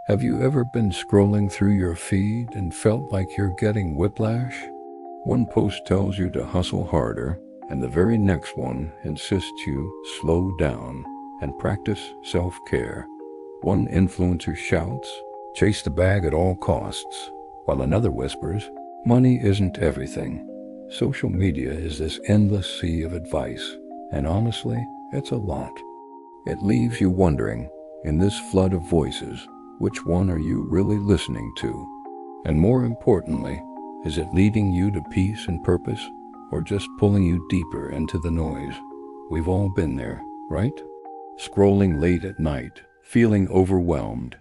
Have you ever been scrolling through your feed and felt like you're getting whiplash? One post tells you to hustle harder, and the very next one insists you slow down and practice self-care. One influencer shouts, chase the bag at all costs, while another whispers, money isn't everything. Social media is this endless sea of advice, and honestly, it's a lot. It leaves you wondering, in this flood of voices, which one are you really listening to? And more importantly, is it leading you to peace and purpose, or just pulling you deeper into the noise? We've all been there, right? Scrolling late at night, feeling overwhelmed.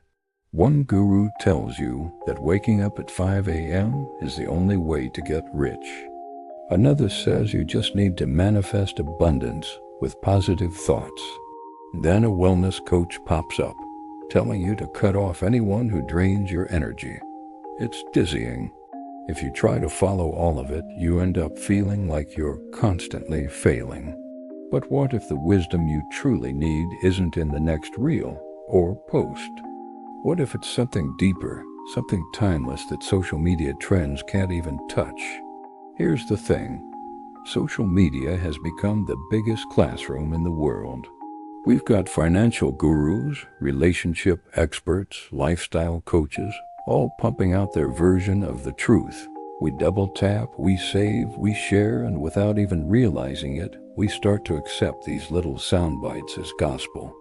One guru tells you that waking up at 5 a.m. is the only way to get rich. Another says you just need to manifest abundance with positive thoughts. Then a wellness coach pops up, telling you to cut off anyone who drains your energy. It's dizzying. If you try to follow all of it, you end up feeling like you're constantly failing. But what if the wisdom you truly need isn't in the next reel or post? What if it's something deeper, something timeless that social media trends can't even touch? Here's the thing. Social media has become the biggest classroom in the world. We've got financial gurus, relationship experts, lifestyle coaches, all pumping out their version of the truth. We double tap, we save, we share, and without even realizing it, we start to accept these little sound bites as gospel.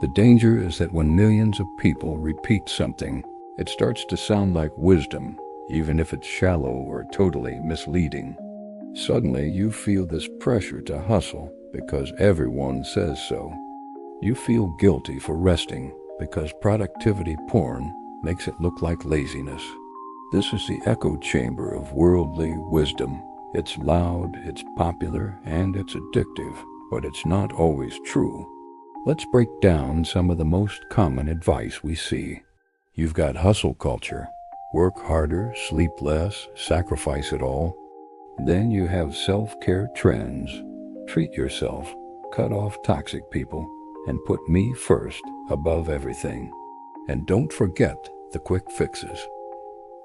The danger is that when millions of people repeat something, it starts to sound like wisdom, even if it's shallow or totally misleading. Suddenly, you feel this pressure to hustle because everyone says so. You feel guilty for resting because productivity porn makes it look like laziness. This is the echo chamber of worldly wisdom. It's loud, it's popular, and it's addictive, but it's not always true. Let's break down some of the most common advice we see. You've got hustle culture. Work harder, sleep less, sacrifice it all. Then you have self-care trends. Treat yourself, cut off toxic people, and put me first above everything. And don't forget the quick fixes.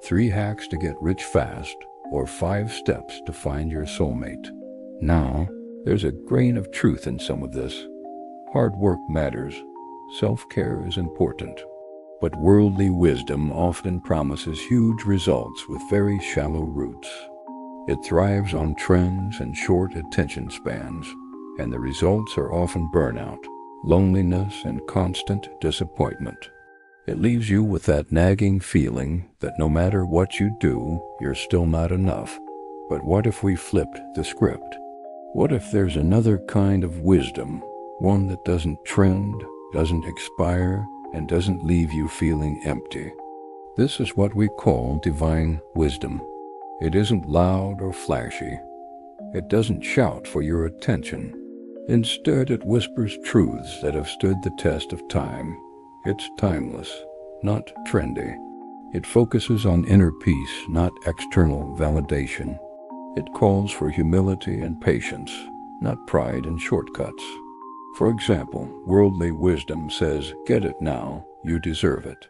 3 hacks to get rich fast, or 5 steps to find your soulmate. Now, there's a grain of truth in some of this. Hard work matters. Self-care is important. But worldly wisdom often promises huge results with very shallow roots. It thrives on trends and short attention spans, and the results are often burnout, loneliness, and constant disappointment. It leaves you with that nagging feeling that no matter what you do, you're still not enough. But what if we flipped the script? What if there's another kind of wisdom, one that doesn't trend, doesn't expire, and doesn't leave you feeling empty? This is what we call divine wisdom. It isn't loud or flashy. It doesn't shout for your attention. Instead, it whispers truths that have stood the test of time. It's timeless, not trendy. It focuses on inner peace, not external validation. It calls for humility and patience, not pride and shortcuts. For example, worldly wisdom says, get it now, you deserve it.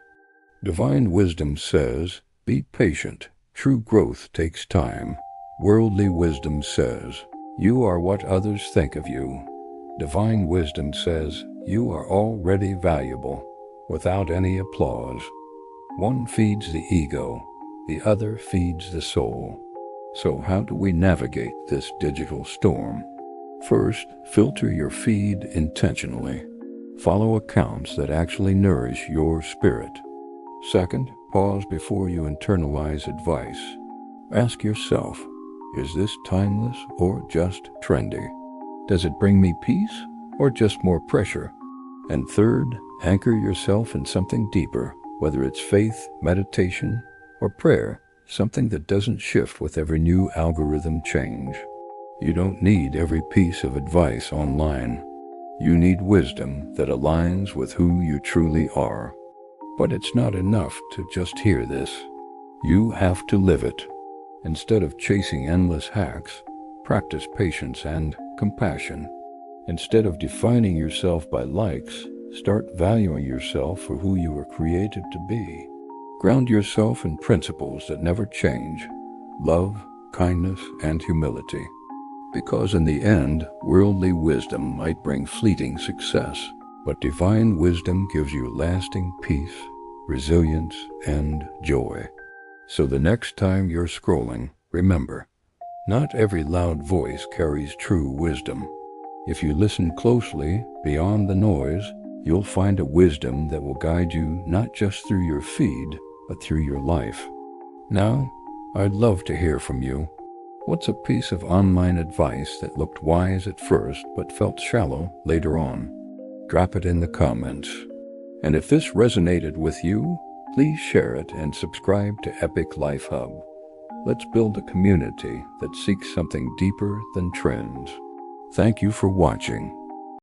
Divine wisdom says, be patient, true growth takes time. Worldly wisdom says, you are what others think of you. Divine wisdom says, you are already valuable, without any applause. One feeds the ego, the other feeds the soul. So how do we navigate this digital storm? First, filter your feed intentionally. Follow accounts that actually nourish your spirit. Second, pause before you internalize advice. Ask yourself, is this timeless or just trendy? Does it bring me peace or just more pressure? And third, anchor yourself in something deeper, whether it's faith, meditation, or prayer, something that doesn't shift with every new algorithm change. You don't need every piece of advice online. You need wisdom that aligns with who you truly are. But it's not enough to just hear this. You have to live it. Instead of chasing endless hacks, practice patience and compassion. Instead of defining yourself by likes, Start valuing yourself for who you were created to be. Ground yourself in principles that never change: love, kindness, and humility. Because in the end, worldly wisdom might bring fleeting success, but divine wisdom gives you lasting peace, resilience, and joy. So the next time you're scrolling, remember, not every loud voice carries true wisdom. If you listen closely, beyond the noise, you'll find a wisdom that will guide you not just through your feed, but through your life. Now, I'd love to hear from you. What's a piece of online advice that looked wise at first but felt shallow later on? Drop it in the comments. And if this resonated with you, please share it and subscribe to Epic Life Hub. Let's build a community that seeks something deeper than trends. Thank you for watching.